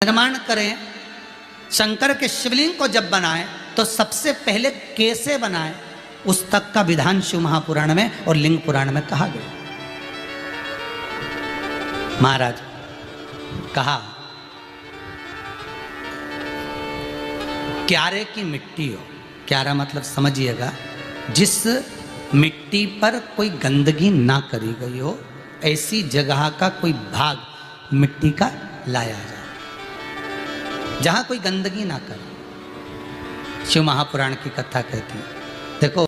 निर्माण करें, शंकर के शिवलिंग को जब बनाए तो सबसे पहले कैसे बनाए, उस तक का विधान शिव महापुराण में और लिंग पुराण में कहा गया। महाराज कहा क्यारे की मिट्टी हो, क्यारा मतलब समझिएगा जिस मिट्टी पर कोई गंदगी ना करी गई हो, ऐसी जगह का कोई भाग मिट्टी का लाया जाए जहां कोई गंदगी ना करे। शिव महापुराण की कथा कहती है। देखो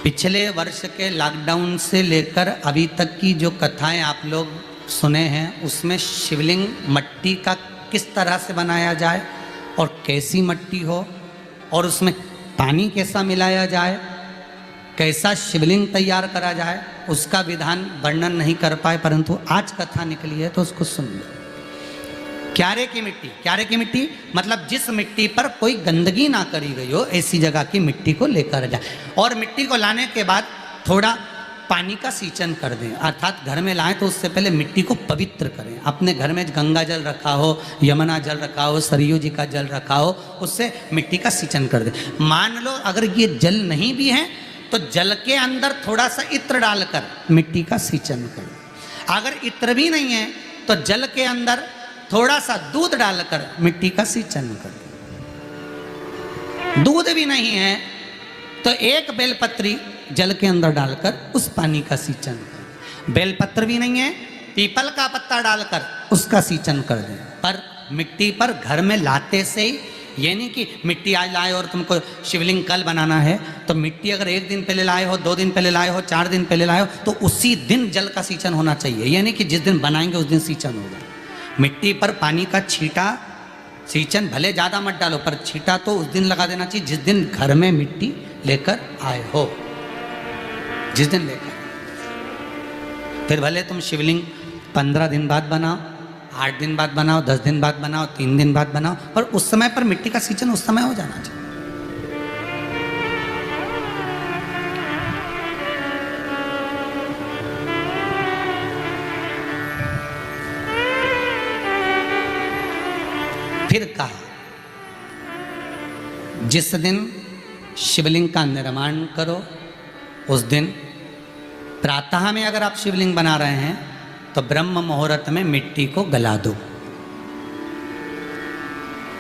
पिछले वर्ष के लॉकडाउन से लेकर अभी तक की जो कथाएं आप लोग सुने हैं उसमें शिवलिंग मट्टी का किस तरह से बनाया जाए और कैसी मट्टी हो और उसमें पानी कैसा मिलाया जाए, कैसा शिवलिंग तैयार करा जाए, उसका विधान वर्णन नहीं कर पाए, परंतु आज कथा निकली है तो उसको सुन लो। क्यारे की मिट्टी, क्यारे की मिट्टी मतलब जिस मिट्टी पर कोई गंदगी ना करी गई हो ऐसी जगह की मिट्टी को लेकर जाए और मिट्टी को लाने के बाद थोड़ा पानी का सींचन कर दें, अर्थात घर में लाएं तो उससे पहले मिट्टी को पवित्र करें। अपने घर में गंगा जल रखा हो, यमुना जल रखा हो, सरयू जी का जल रखा हो, उससे मिट्टी का सींचन कर दें। मान लो अगर ये जल नहीं भी है तो जल के अंदर थोड़ा सा इत्र डालकर मिट्टी का सींचन करें। अगर इत्र भी नहीं है तो जल के अंदर थोड़ा सा दूध डालकर मिट्टी का सींचन करें। दूध भी नहीं है तो एक बेलपत्री जल के अंदर डालकर उस पानी का सींचन करें। बेलपत्र भी नहीं है, पीपल का पत्ता डालकर उसका सींचन कर दें। पर मिट्टी पर घर में लाते से ही, ये नहीं कि मिट्टी आज लाए और तुमको शिवलिंग कल बनाना है तो मिट्टी अगर 1 दिन पहले लाए हो, 2 दिन पहले लाए हो, 4 दिन पहले लाए हो तो उसी दिन जल का सींचन होना चाहिए। ये नहीं कि जिस दिन बनाएंगे उस दिन सींचन होगा। मिट्टी पर पानी का छींटा, सींचन भले ज़्यादा मत डालो पर छींटा तो उस दिन लगा देना चाहिए जिस दिन घर में मिट्टी लेकर आए हो, जिस दिन लेकर। फिर भले तुम शिवलिंग 15 दिन बाद बनाओ, 8 दिन बाद बनाओ, 10 दिन बाद बनाओ, 3 दिन बाद बनाओ, पर उस समय पर मिट्टी का सींचन उस समय हो जाना चाहिए। फिर कहा जिस दिन शिवलिंग का निर्माण करो उस दिन प्रातः में अगर आप शिवलिंग बना रहे हैं तो ब्रह्म मुहूर्त में मिट्टी को गला दो।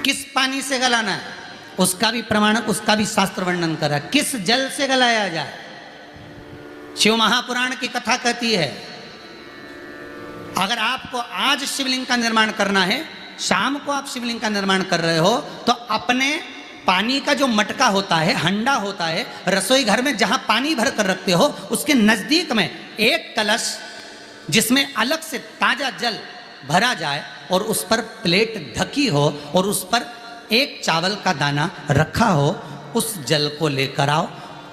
किस पानी से गलाना है उसका भी प्रमाण, उसका भी शास्त्र वर्णन करा। किस जल से गलाया जाए, शिव महापुराण की कथा कहती है अगर आपको आज शिवलिंग का निर्माण करना है, शाम को आप शिवलिंग का निर्माण कर रहे हो तो अपने पानी का जो मटका होता है, हंडा होता है, रसोई घर में जहां पानी भर कर रखते हो उसके नजदीक में एक कलश जिसमें अलग से ताजा जल भरा जाए और उस पर प्लेट ढकी हो और उस पर एक चावल का दाना रखा हो, उस जल को लेकर आओ।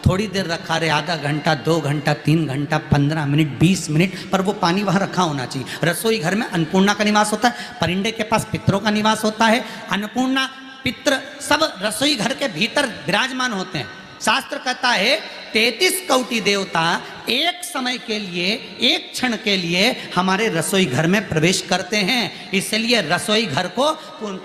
थोड़ी देर रखा रहे, आधा घंटा, 2 घंटा, 3 घंटा, 15 मिनट, 20 मिनट, पर वो पानी वहाँ रखा होना चाहिए। रसोई घर में अन्नपूर्णा का निवास होता है, परिंदे के पास पितरों का निवास होता है। अन्नपूर्णा, पित्र सब रसोई घर के भीतर विराजमान होते हैं। शास्त्र कहता है 33 कोटि देवता एक समय के लिए, एक क्षण के लिए हमारे रसोई घर में प्रवेश करते हैं। इसलिए रसोई घर को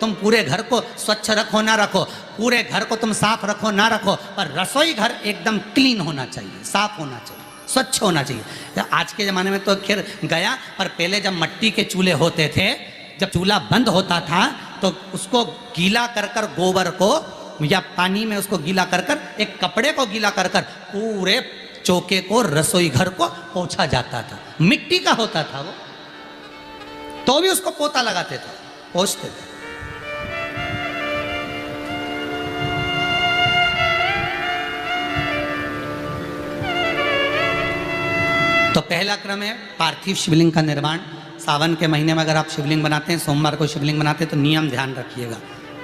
तुम पूरे घर को स्वच्छ रखो ना रखो, पूरे घर को तुम साफ रखो ना रखो, पर रसोई घर एकदम क्लीन होना चाहिए, साफ होना चाहिए, स्वच्छ होना चाहिए। आज के ज़माने में तो खैर गया, पर पहले जब मिट्टी के चूल्हे होते थे, जब चूल्हा बंद होता था तो उसको गीला कर कर, गोबर को या पानी में उसको गीला कर कर, एक कपड़े को गीला कर कर पूरे चौके को, रसोई घर को पोंछा जाता था। मिट्टी का होता था वो, तो भी उसको पोता लगाते थे, पोंछते थे। तो पहला क्रम है पार्थिव शिवलिंग का निर्माण। सावन के महीने में अगर आप शिवलिंग बनाते हैं, सोमवार को शिवलिंग बनाते हैं, तो नियम ध्यान रखिएगा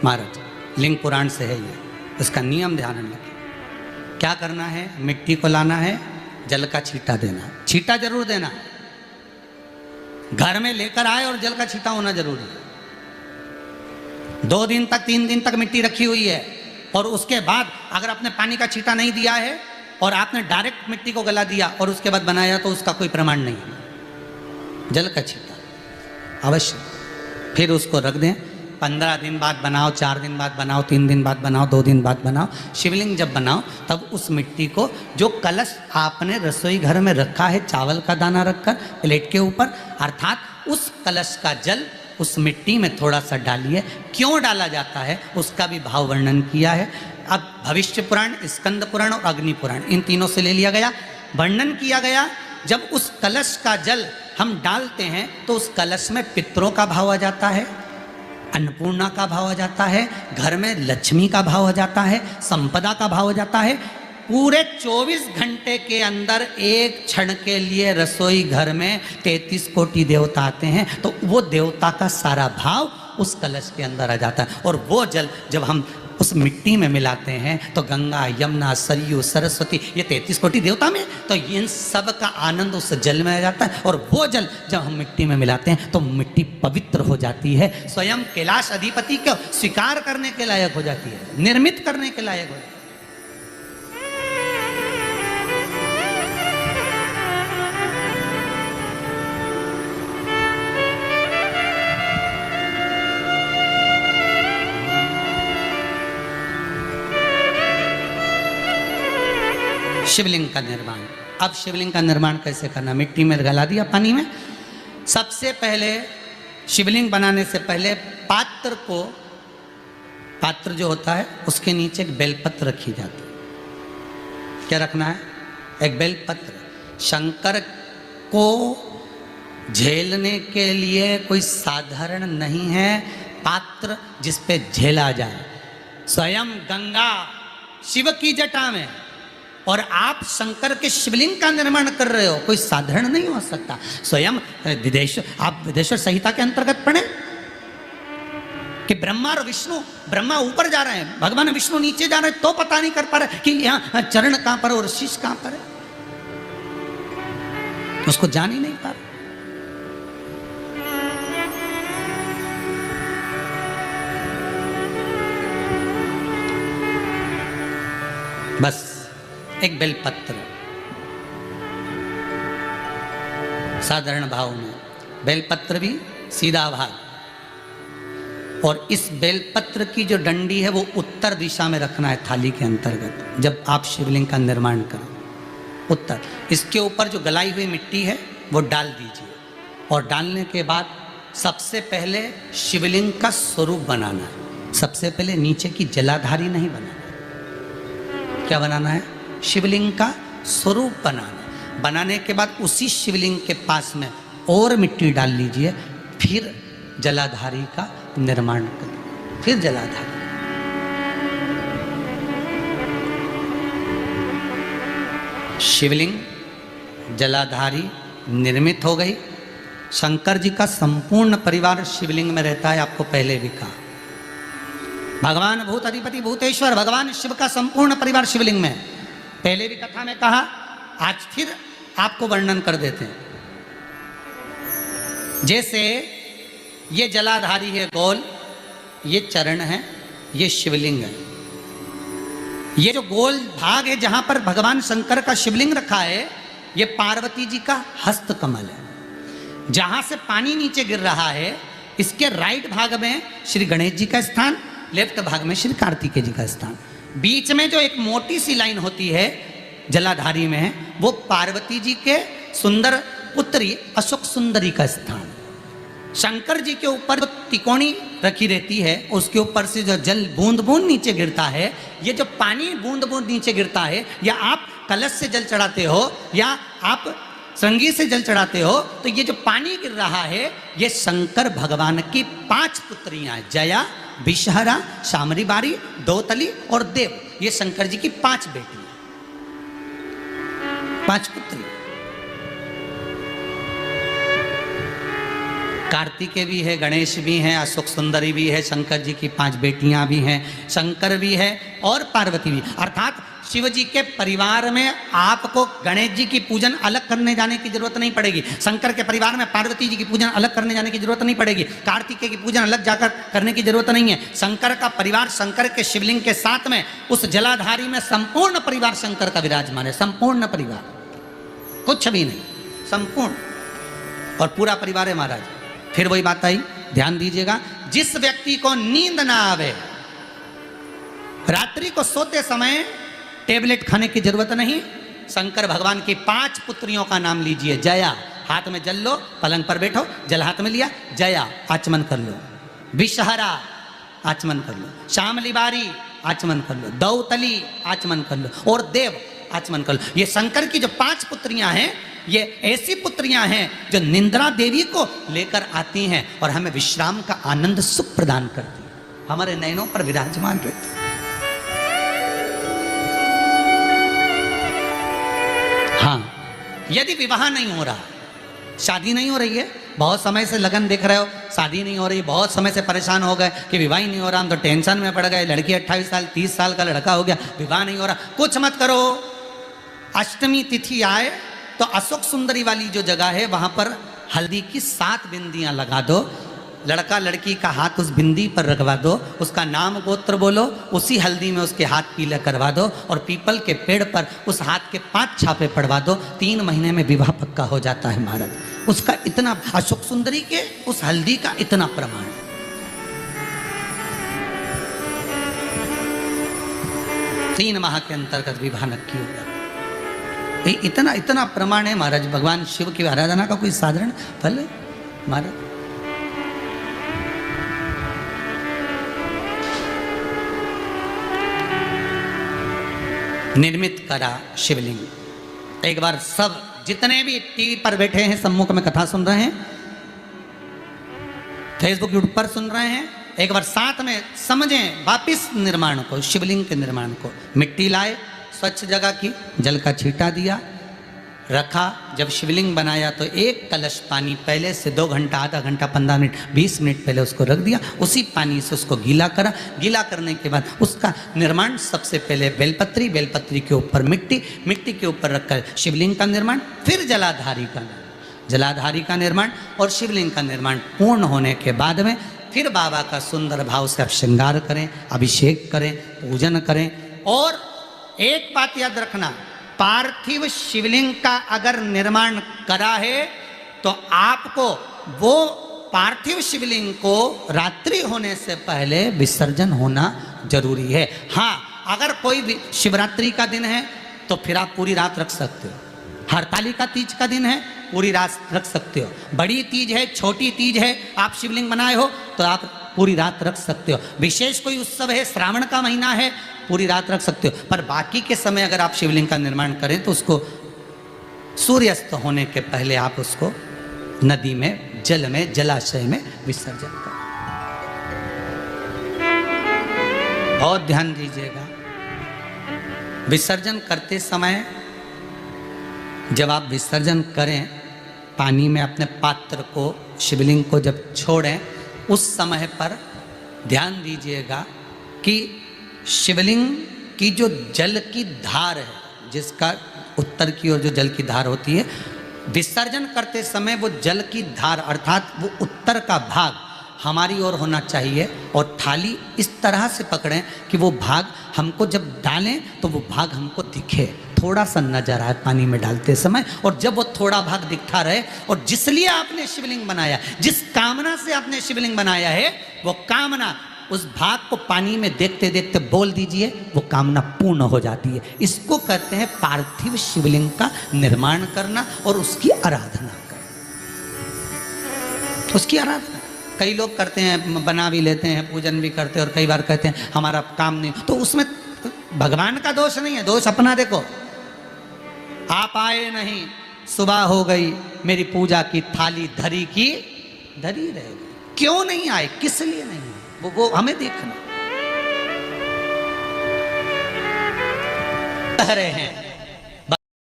महाराज, लिंग पुराण से है ये, इसका नियम ध्यान रखिए। क्या करना है, मिट्टी को लाना है, जल का छींटा देना, छींटा जरूर देना, घर में लेकर आए और जल का छींटा होना जरूरी है। 2 दिन तक, 3 दिन तक मिट्टी रखी हुई है और उसके बाद अगर आपने पानी का छींटा नहीं दिया है और आपने डायरेक्ट मिट्टी को गला दिया और उसके बाद बनाया तो उसका कोई प्रमाण नहीं है। जल का छींटा अवश्य। फिर उसको रख दें। 15 दिन बाद बनाओ, 4 दिन बाद बनाओ, 3 दिन बाद बनाओ, 2 दिन बाद बनाओ। शिवलिंग जब बनाओ तब उस मिट्टी को, जो कलश आपने रसोई घर में रखा है चावल का दाना रखकर प्लेट के ऊपर, अर्थात उस कलश का जल उस मिट्टी में थोड़ा सा डालिए। क्यों डाला जाता है उसका भी भाव वर्णन किया है। अब भविष्य पुराण, स्कंद पुराण और अग्नि पुराण, इन तीनों से ले लिया गया। वर्णन किया गया जब उस कलश का जल हम डालते हैं तो उस कलश में पितरों का भाव आ जाता है, अन्नपूर्णा का भाव आ जाता है, घर में लक्ष्मी का भाव आ जाता है, संपदा का भाव आ जाता है। पूरे 24 घंटे के अंदर एक क्षण के लिए रसोई घर में 33 कोटि देवता आते हैं, तो वो देवता का सारा भाव उस कलश के अंदर आ जाता है। और वो जल जब हम उस मिट्टी में मिलाते हैं तो गंगा, यमुना, सरयू, सरस्वती, ये 33 कोटि देवता में, तो इन सब का आनंद उस जल में आ जाता है। और वो जल जब हम मिट्टी में मिलाते हैं तो मिट्टी पवित्र हो जाती है, स्वयं कैलाश अधिपति को स्वीकार करने के लायक हो जाती है, निर्मित करने के लायक हो जाती है। शिवलिंग का निर्माण। अब शिवलिंग का निर्माण कैसे करना? मिट्टी में गला दिया पानी में। सबसे पहले शिवलिंग बनाने से पहले पात्र जो होता है उसके नीचे एक बेलपत्र रखी जाती है। क्या रखना है? एक बेलपत्र। शंकर को झेलने के लिए कोई साधारण नहीं है पात्र जिस पे झेला जाए। स्वयं गंगा शिव की जटा में, और आप शंकर के शिवलिंग का निर्माण कर रहे हो, कोई साधारण नहीं हो सकता। स्वयं आप विदेश्वर संहिता के अंतर्गत पढ़े कि ब्रह्मा और विष्णु, ब्रह्मा ऊपर जा रहे हैं, भगवान विष्णु नीचे जा रहे हैं, तो पता नहीं कर पा रहे कि यहाँ चरण कहां पर और शीश कहां पर है, उसको जान ही नहीं पा रहे। बस एक बेलपत्र, साधारण भाव में बेलपत्र भी सीधा भाग, और इस बेलपत्र की जो डंडी है वो उत्तर दिशा में रखना है थाली के अंतर्गत। जब आप शिवलिंग का निर्माण करें उत्तर, इसके ऊपर जो गलाई हुई मिट्टी है वो डाल दीजिए, और डालने के बाद सबसे पहले शिवलिंग का स्वरूप बनाना है। सबसे पहले नीचे की जलाधारी नहीं बनाना। क्या बनाना है? शिवलिंग का स्वरूप बनाना। बनाने के बाद उसी शिवलिंग के पास में और मिट्टी डाल लीजिए, फिर जलाधारी का निर्माण करें। फिर जलाधारी, शिवलिंग जलाधारी निर्मित हो गई। शंकर जी का संपूर्ण परिवार शिवलिंग में रहता है, आपको पहले भी कहा। भगवान भूत अधिपति भूतेश्वर भगवान शिव का संपूर्ण परिवार शिवलिंग में, पहले भी कथा में कहा, आज फिर आपको वर्णन कर देते हैं। जैसे ये जलाधारी है गोल, ये चरण है, ये शिवलिंग है। ये जो गोल भाग है जहां पर भगवान शंकर का शिवलिंग रखा है, ये पार्वती जी का हस्त कमल है। जहां से पानी नीचे गिर रहा है, इसके राइट भाग में श्री गणेश जी का स्थान, लेफ्ट भाग में श्री कार्तिकेय जी का स्थान। बीच में जो एक मोटी सी लाइन होती है जलाधारी में, वो पार्वती जी के सुंदर पुत्री अशोक सुंदरी का स्थान। शंकर जी के ऊपर जो तिकोनी रखी रहती है, उसके ऊपर से जो जल बूंद बूंद नीचे गिरता है, ये जो पानी बूंद बूंद नीचे गिरता है, या आप कलश से जल चढ़ाते हो या आप श्रृंगी से जल चढ़ाते हो, तो ये जो पानी गिर रहा है, ये शंकर भगवान की 5 पुत्रियां हैं। जया, विषहरा, शामरी बारी, दौतली और देव। ये शंकर जी की 5 बेटियां, 5 पुत्री। कार्तिकेय भी है, गणेश भी हैं, अशोक सुंदरी भी है, शंकर जी की 5 बेटियां भी हैं, शंकर भी है और पार्वती भी। अर्थात शिव जी के परिवार में आपको गणेश जी की पूजन अलग करने जाने की जरूरत नहीं पड़ेगी। शंकर के परिवार में पार्वती जी की पूजन अलग करने जाने की जरूरत नहीं पड़ेगी। कार्तिकेय की पूजन अलग जाकर करने की जरूरत नहीं है। शंकर का परिवार, शंकर के शिवलिंग के साथ में उस जलाधारी में संपूर्ण परिवार शंकर का विराजमान है। संपूर्ण परिवार, कुछ भी नहीं, संपूर्ण, और पूरा परिवार है महाराज। फिर वही बात आई, ध्यान दीजिएगा, जिस व्यक्ति को नींद ना आवे, रात्रि को सोते समय टेबलेट खाने की जरूरत नहीं, शंकर भगवान की 5 पुत्रियों का नाम लीजिए। जया, हाथ में जल लो, पलंग पर बैठो, जल हाथ में लिया, जया आचमन कर लो। विषहरा आचमन कर लो। श्यामली बारी आचमन कर लो। दौतली आचमन कर लो। और देव आचमन कर लो। ये शंकर की जो 5 पुत्रियां हैं, ये ऐसी पुत्रियां हैं जो निंद्रा देवी को लेकर आती हैं और हमें विश्राम का आनंद सुख प्रदान करती हैं, हमारे नयनों पर विराजमान रहती हैं। हाँ, यदि विवाह नहीं हो रहा, शादी नहीं हो रही है, बहुत समय से लगन देख रहे हो, शादी नहीं हो रही, बहुत समय से परेशान हो गए कि विवाह ही नहीं हो रहा, हम तो टेंशन में पड़ गए, लड़की 28 साल 30 साल का लड़का हो गया, विवाह नहीं हो रहा, कुछ मत करो। अष्टमी तिथि आए तो अशोक सुंदरी वाली जो जगह है वहां पर हल्दी की 7 बिंदियां लगा दो, लड़का लड़की का हाथ उस बिंदी पर रखवा दो, उसका नाम गोत्र बोलो, उसी हल्दी में उसके हाथ पीले करवा दो और पीपल के पेड़ पर उस हाथ के 5 छापे पड़वा दो। 3 महीने में विवाह पक्का हो जाता है महाराज। उसका इतना, अशोक सुंदरी के उस हल्दी का इतना प्रमाण है। 3 माह के अंतर्गत विवाह नक्की हो जाता है। इतना इतना प्रमाण है महाराज। भगवान शिव की आराधना का कोई साधारण फल है महाराज। निर्मित करा शिवलिंग। एक बार सब जितने भी टीवी पर बैठे हैं, सम्मुख में कथा सुन रहे हैं, फेसबुक यूट्यूब पर सुन रहे हैं, एक बार साथ में समझें वापिस निर्माण को, शिवलिंग के निर्माण को। मिट्टी लाए, स्वच्छ जगह की, जल का छींटा दिया, रखा। जब शिवलिंग बनाया तो 1 कलश पानी पहले से 2 घंटा, आधा घंटा, 15 मिनट, 20 मिनट पहले उसको रख दिया। उसी पानी से उसको गीला करा। गीला करने के बाद उसका निर्माण सबसे पहले बेलपत्री, बेलपत्री के ऊपर मिट्टी, मिट्टी के ऊपर रखकर शिवलिंग का निर्माण, फिर जलाधारी का, जलाधारी का निर्माण और शिवलिंग का निर्माण पूर्ण होने के बाद में फिर बाबा का सुंदर भाव से आप श्रृंगार करें, अभिषेक करें, पूजन करें। और एक बात याद रखना, पार्थिव शिवलिंग का अगर निर्माण करा है तो आपको वो पार्थिव शिवलिंग को रात्रि होने से पहले विसर्जन होना जरूरी है। हाँ, अगर कोई शिवरात्रि का दिन है तो फिर आप पूरी रात रख सकते हो। हरतालिका तीज का दिन है, पूरी रात रख सकते हो। बड़ी तीज है, छोटी तीज है, आप शिवलिंग बनाए हो तो आप पूरी रात रख सकते हो। विशेष कोई उत्सव है, श्रावण का महीना है, पूरी रात रख सकते हो। पर बाकी के समय अगर आप शिवलिंग का निर्माण करें तो उसको सूर्यास्त होने के पहले आप उसको नदी में, जल में, जलाशय में विसर्जन करें। बहुत ध्यान दीजिएगा, विसर्जन करते समय जब आप विसर्जन करें, पानी में अपने पात्र को, शिवलिंग को जब छोड़ें, उस समय पर ध्यान दीजिएगा कि शिवलिंग की जो जल की धार है, जिसका उत्तर की ओर जो जल की धार होती है, विसर्जन करते समय वो जल की धार अर्थात वो उत्तर का भाग हमारी ओर होना चाहिए और थाली इस तरह से पकड़ें कि वो भाग हमको जब डालें तो वो भाग हमको दिखे, थोड़ा सा नजर आए पानी में डालते समय। और जब वो थोड़ा भाग दिखता रहे और जिसलिए आपने शिवलिंग बनाया, जिस कामना से आपने शिवलिंग बनाया है, वो कामना उस भाग को पानी में देखते देखते बोल दीजिए, वो कामना पूर्ण हो जाती है। इसको कहते हैं पार्थिव शिवलिंग का निर्माण करना और उसकी आराधना करना। उसकी आराधना कई लोग करते हैं, बना भी लेते हैं, पूजन भी करते हैं और कई बार कहते हैं हमारा काम नहीं, तो उसमें भगवान का दोष नहीं है, दोष अपना। देखो, आप आए नहीं, सुबह हो गई, मेरी पूजा की थाली धरी की धरी रह गई। क्यों नहीं आए, किस लिए नहीं आए, वो हमें देखना। कह रहे हैं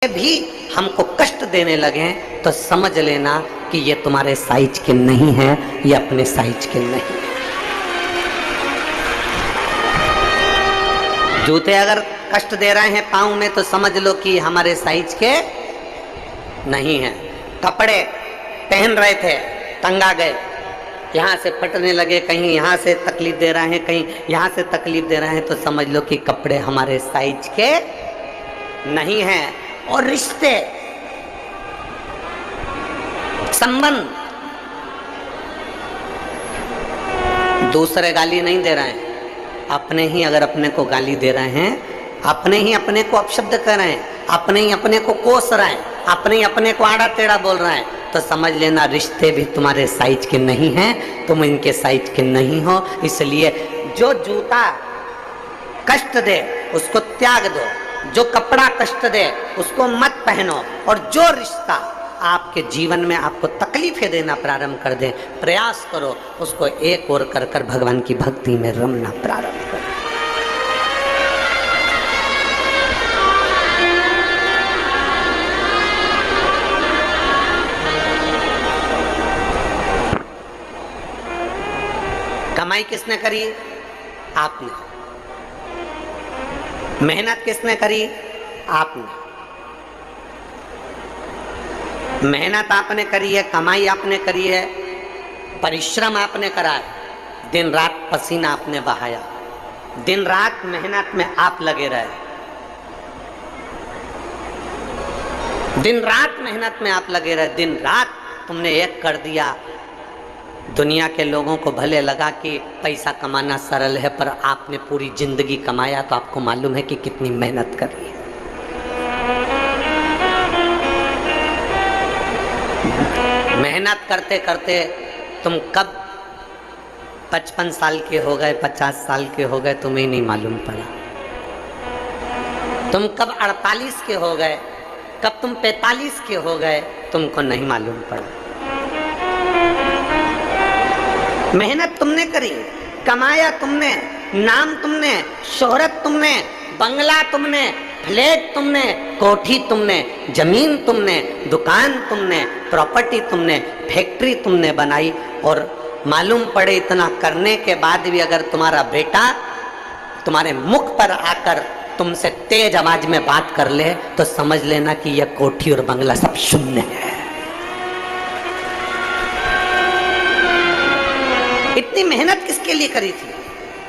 भी हमको कष्ट देने लगे तो समझ लेना कि ये तुम्हारे साइज के नहीं है, ये अपने साइज के नहीं है। जूते अगर कष्ट दे रहे हैं पाँव में तो समझ लो कि हमारे साइज के नहीं है। कपड़े पहन रहे थे, टंगा गए, यहाँ से फटने लगे, कहीं यहाँ से तकलीफ दे रहे हैं, कहीं यहाँ से तकलीफ दे रहे हैं, तो समझ लो कि कपड़े हमारे साइज के नहीं हैं। और रिश्ते, संबंध, दूसरे गाली नहीं दे रहे हैं, अपने ही अगर अपने को गाली दे रहे हैं, अपने ही अपने को अपशब्द कर रहे हैं, अपने ही अपने को कोस रहे हैं, अपने ही अपने को आड़ा टेढ़ा बोल रहे हैं, तो समझ लेना रिश्ते भी तुम्हारे साइज के नहीं हैं, तुम इनके साइज के नहीं हो। इसलिए जो जूता कष्ट दे उसको त्याग दो, जो कपड़ा कष्ट दे उसको मत पहनो, और जो रिश्ता आपके जीवन में आपको तकलीफें देना प्रारंभ कर दे, प्रयास करो उसको एक और कर कर भगवान की भक्ति में रमना प्रारंभ करो। कमाई किसने करी? आपने। मेहनत किसने करी? आपने। मेहनत आपने करी है, कमाई आपने करी है, परिश्रम आपने करा है, दिन रात पसीना आपने बहाया, दिन रात मेहनत में आप लगे रहे, दिन रात मेहनत में आप लगे रहे, दिन रात तुमने एक कर दिया। दुनिया के लोगों को भले लगा कि पैसा कमाना सरल है, पर आपने पूरी जिंदगी कमाया तो आपको मालूम है कि कितनी मेहनत करी है। मेहनत करते करते तुम कब 55 साल के हो गए, 50 साल के हो गए, तुम्हें नहीं मालूम पड़ा। तुम कब 48 के हो गए, कब तुम 45 के हो गए, तुमको नहीं मालूम पड़ा। मेहनत तुमने करी, कमाया तुमने, नाम तुमने, शोहरत तुमने, बंगला तुमने, फ्लैट तुमने, कोठी तुमने, जमीन तुमने, दुकान तुमने, प्रॉपर्टी तुमने, फैक्ट्री तुमने बनाई, और मालूम पड़े इतना करने के बाद भी अगर तुम्हारा बेटा तुम्हारे मुख पर आकर तुमसे तेज आवाज में बात कर ले तो समझ लेना कि यह कोठी और बंगला सब शून्य है। इतनी मेहनत किसके लिए करी थी?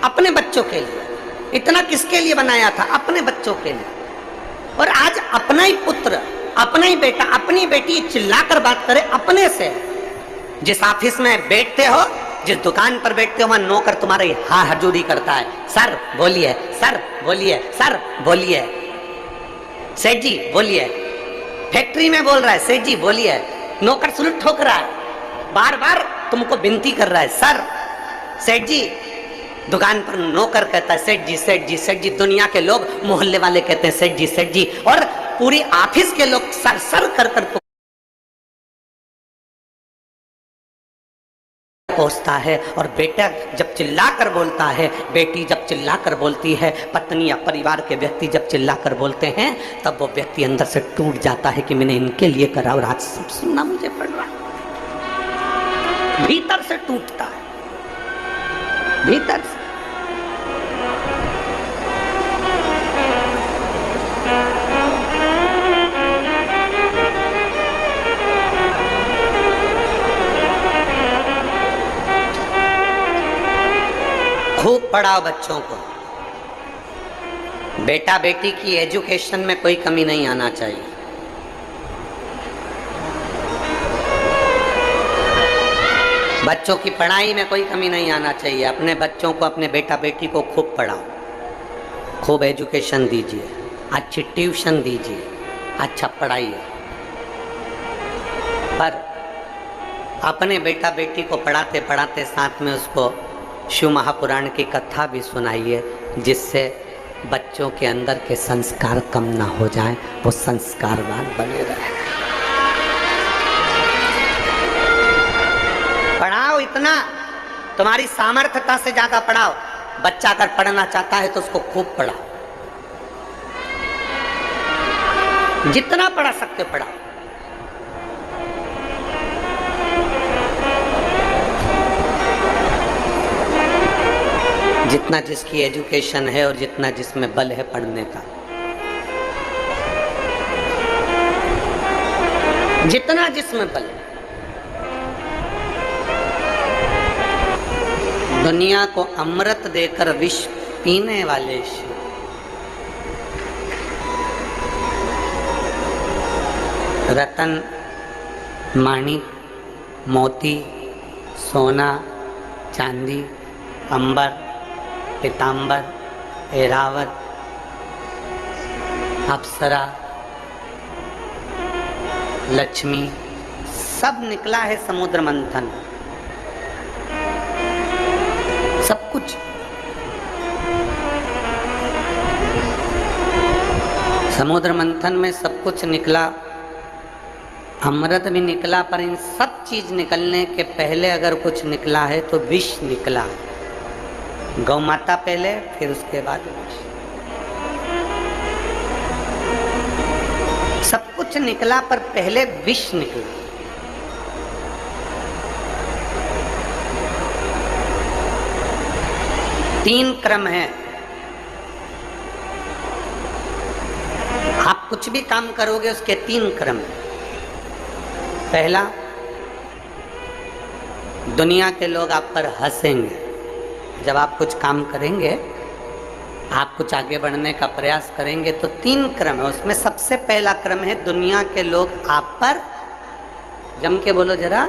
अपने बच्चों के लिए। इतना किसके लिए बनाया था? अपने बच्चों के लिए। और आज अपना ही पुत्र, अपना ही बेटा, अपनी बेटी चिल्लाकर बात करे अपने से। जिस ऑफिस में बैठते हो, जिस दुकान पर बैठते हो, वहां नौकर तुम्हारे हाँ हजूरी करता है, सर बोलिए, सर बोलिए, सर बोलिए, सेठ जी बोलिए। फैक्ट्री में बोल रहा है, सेठ जी बोलिए। नौकर सुलट ठोक रहा है, बार बार तुमको विनती कर रहा है, सर, सेठ जी। दुकान पर नौकर कहता है सेठ जी, सेठ जी, सेठ जी। दुनिया के लोग, मोहल्ले वाले कहते हैं सेठ जी, सेठ जी, और पूरी ऑफिस के लोग सर सर कर पहुंचता है। और बेटा जब चिल्लाकर बोलता है, बेटी जब चिल्लाकर बोलती है, पत्नी या परिवार के व्यक्ति जब चिल्लाकर बोलते हैं, तब वो व्यक्ति अंदर से टूट जाता है कि मैंने इनके लिए करा और आज सब सुनना मुझे पड़ रहा है। भीतर से टूटता है, भीतर से। खूब पढ़ाओ बच्चों को। बेटा बेटी की एजुकेशन में कोई कमी नहीं आना चाहिए। बच्चों की पढ़ाई में कोई कमी नहीं आना चाहिए। अपने बच्चों को, अपने बेटा बेटी को खूब पढ़ाओ, खूब एजुकेशन दीजिए, अच्छी ट्यूशन दीजिए, अच्छा पढ़ाइए। पर अपने बेटा बेटी को पढ़ाते पढ़ाते साथ में उसको शिव महापुराण की कथा भी सुनाइए, जिससे बच्चों के अंदर के संस्कार कम ना हो जाएं, वो संस्कारवान बने रहे। पढ़ाओ इतना, तुम्हारी सामर्थ्यता से ज्यादा पढ़ाओ। बच्चा अगर पढ़ना चाहता है तो उसको खूब पढ़ाओ, जितना पढ़ा सकते पढ़ाओ। जितना जिसकी एजुकेशन है और जितना जिसमें बल है पढ़ने का, जितना जिसमें बल है। दुनिया को अमृत देकर विष पीने वाले शिव, रतन, माणिक, मोती, सोना, चांदी अंबर, पीतांबर, ऐरावत, अप्सरा, लक्ष्मी, सब निकला है समुद्र मंथन। सब कुछ समुद्र मंथन में सब कुछ निकला, अमृत भी निकला, पर इन सब चीज निकलने के पहले अगर कुछ निकला है तो विष निकला। गौ माता पहले, फिर उसके बाद विष। सब कुछ निकला पर पहले विष निकला। तीन क्रम है। आप कुछ भी काम करोगे उसके तीन क्रम है। पहला, दुनिया के लोग आप पर हंसेंगे। जब आप कुछ काम करेंगे, आप कुछ आगे बढ़ने का प्रयास करेंगे तो तीन क्रम है। उसमें सबसे पहला क्रम है दुनिया के लोग आप पर, जम के बोलो जरा,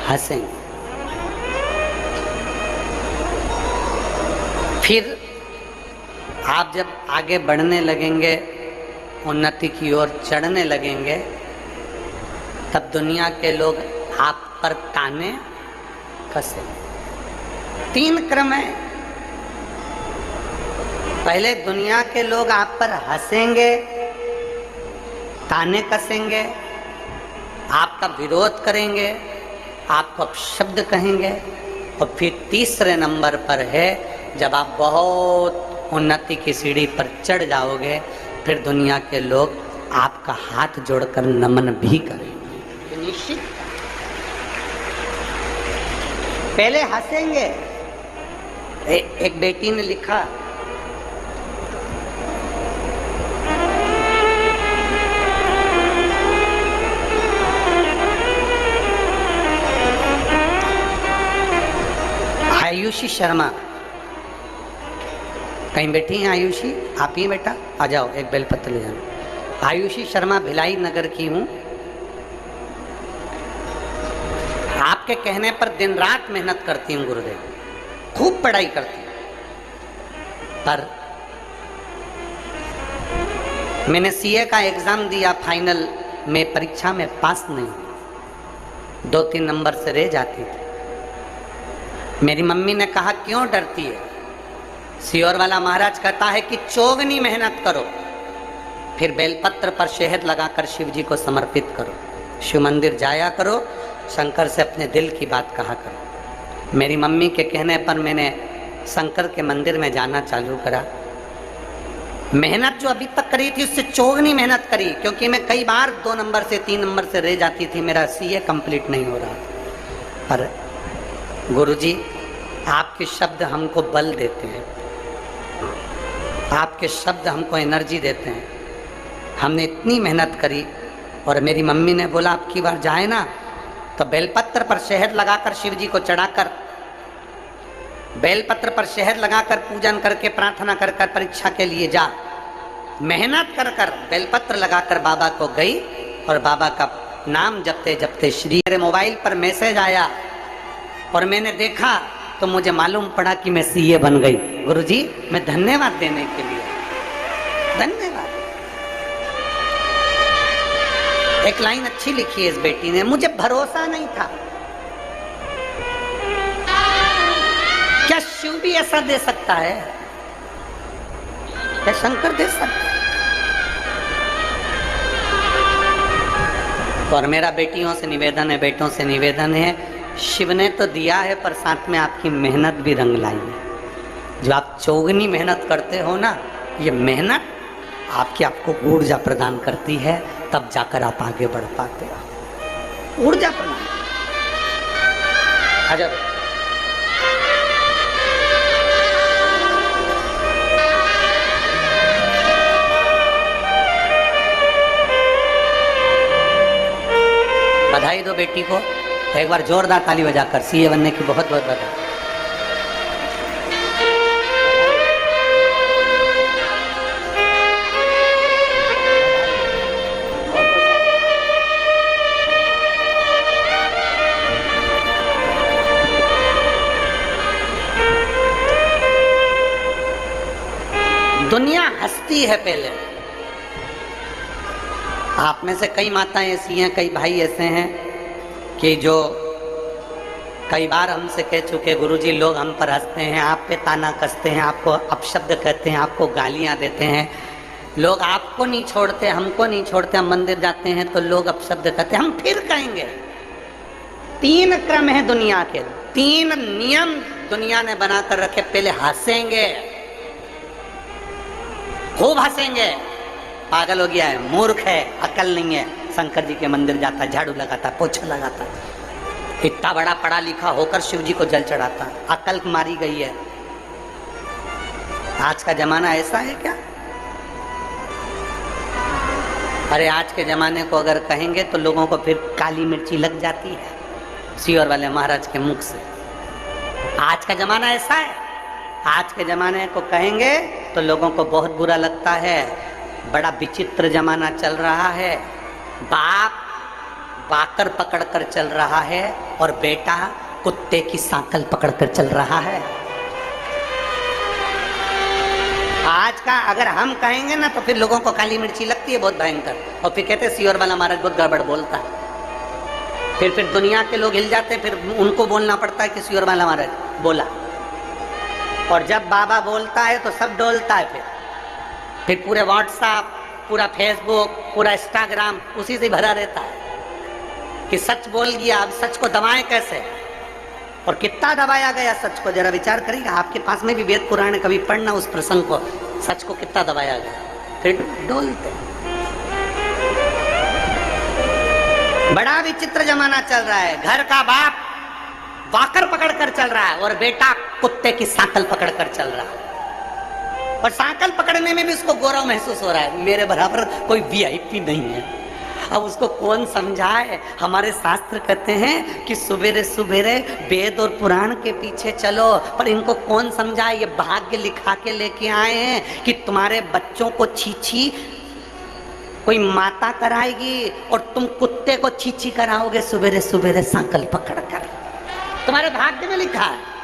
हंसेंगे। फिर आप जब आगे बढ़ने लगेंगे, उन्नति की ओर चढ़ने लगेंगे, तब दुनिया के लोग आप पर ताने कसे। तीन क्रम है। पहले दुनिया के लोग आप पर हंसेंगे, ताने कसेंगे, आपका विरोध करेंगे, आपको अपशब्द कहेंगे। और फिर तीसरे नंबर पर है जब आप बहुत उन्नति की सीढ़ी पर चढ़ जाओगे, फिर दुनिया के लोग आपका हाथ जोड़कर नमन भी करेंगे। निश्चित पहले हंसेंगे। एक बेटी ने लिखा, आयुषी शर्मा, कहीं बैठी हैं आयुषी? आप ही बेटा, आ जाओ, एक बेलपत्र ले जाना। आयुषी शर्मा भिलाई नगर की हूं। आपके कहने पर दिन रात मेहनत करती हूँ गुरुदेव, खूब पढ़ाई करती हूँ, पर मैंने सीए का एग्जाम दिया, फाइनल में परीक्षा में पास नहीं, 2-3 नंबर से रह जाती थी। मेरी मम्मी ने कहा क्यों डरती है? सियोर वाला महाराज कहता है कि चौगनी मेहनत करो, फिर बेलपत्र पर शहद लगाकर शिव जी को समर्पित करो, शिव मंदिर जाया करो, शंकर से अपने दिल की बात कहा करो। मेरी मम्मी के कहने पर मैंने शंकर के मंदिर में जाना चालू करा। मेहनत जो अभी तक करी थी उससे चौगनी मेहनत करी, क्योंकि मैं कई बार 2 नंबर से 3 नंबर से रह जाती थी, मेरा सीए कंप्लीट नहीं हो रहा। पर गुरुजी आपके शब्द हमको बल देते हैं, आपके शब्द हमको एनर्जी देते हैं। हमने इतनी मेहनत करी, और मेरी मम्मी ने बोला अब की बार जाए ना तो बेलपत्र पर शहद लगाकर शिव जी को चढ़ाकर, बेलपत्र पर शहद लगाकर पूजन करके प्रार्थना कर कर परीक्षा के लिए जा। मेहनत कर कर बेलपत्र लगाकर बाबा को गई, और बाबा का नाम जपते जपते श्री, मेरे मोबाइल पर मैसेज आया और मैंने देखा तो मुझे मालूम पड़ा कि मैं सीए बन गई। गुरुजी मैं धन्यवाद देने के लिए, धन्यवाद। एक लाइन अच्छी लिखी है इस बेटी ने, मुझे भरोसा नहीं था। क्या शिव भी ऐसा दे सकता है? क्या शंकर दे सकता है? और मेरा बेटियों से निवेदन है, बेटों से निवेदन है, शिव ने तो दिया है पर साथ में आपकी मेहनत भी रंग लाई है। जो आप चौगनी मेहनत करते हो ना, ये मेहनत आपको ऊर्जा प्रदान करती है, तब जाकर आप आगे बढ़ पाते हो। ऊर्जा प्रदान। अच्छा, बधाई दो बेटी को, एक बार जोरदार ताली बजाकर, सीए बनने की बहुत बहुत बधाई। दुनिया हंसती है पहले। आप में से कई माताएं ऐसी हैं, कई भाई ऐसे हैं कि जो कई बार हमसे कह चुके, गुरुजी लोग हम पर हंसते हैं, आप पे ताना कसते हैं, आपको अपशब्द कहते हैं, आपको गालियां देते हैं, लोग आपको नहीं छोड़ते, हमको नहीं छोड़ते, हम मंदिर जाते हैं तो लोग अपशब्द कहते हैं, हम फिर कहेंगे। 3 क्रम है दुनिया के, 3 नियम दुनिया ने बनाकर रखे। पहले हंसेंगे, खूब हंसेंगे, पागल हो गया है, मूर्ख है, अकल नहीं है, शंकर जी के मंदिर जाता, झाड़ू लगाता, पोछा लगाता, इतना बड़ा पढ़ा लिखा होकर शिव जी को जल चढ़ाता, अकल मारी गई है। आज का जमाना ऐसा है क्या? अरे आज के जमाने को अगर कहेंगे तो लोगों को फिर काली मिर्ची लग जाती है सियोर वाले महाराज के मुख से। आज का जमाना ऐसा है, आज के जमाने को कहेंगे तो लोगों को बहुत बुरा लगता है। बड़ा विचित्र जमाना चल रहा है। बाप बाकर पकड़कर चल रहा है और बेटा कुत्ते की सांकल पकड़कर चल रहा है। आज का अगर हम कहेंगे ना तो फिर लोगों को काली मिर्ची लगती है बहुत भयंकर, और फिर कहते हैं सियोर वाला महाराज बहुत गड़बड़ बोलता है। फिर दुनिया के लोग हिल जाते हैं, फिर उनको बोलना पड़ता है कि सियोर वाला महाराज बोला। और जब बाबा बोलता है तो सब डोलता है। फिर पूरे व्हाट्सएप, पूरा फेसबुक, पूरा इंस्टाग्राम उसी से भरा रहता है कि सच बोल गया, अब सच को दबाएं कैसे, और कितना दबाया गया सच को। जरा विचार करिएगा, आपके पास में भी वेद पुराण कभी पढ़ना उस प्रसंग को, सच को कितना दबाया गया, फिर डोलते। बड़ा विचित्र जमाना चल रहा है। घर का बाप वाकर पकड़कर चल रहा है और बेटा कुत्ते की सांकल पकड़कर चल रहा है, और सांकल पकड़ने में भी उसको गौरव महसूस हो रहा है, मेरे बराबर कोई वीआईपी नहीं है। अब उसको कौन समझाए? हमारे शास्त्र कहते हैं कि सुबेरे सुबेरे वेद और पुराण के पीछे चलो, पर इनको कौन समझाए? ये भाग्य लिखा के लेके आए हैं कि तुम्हारे बच्चों को छीछी कोई माता कराएगी और तुम कुत्ते को छीछी कराओगे सुबेरे सुबेरे सांकल पकड़कर। तुम्हारे भाग्य में लिखा है।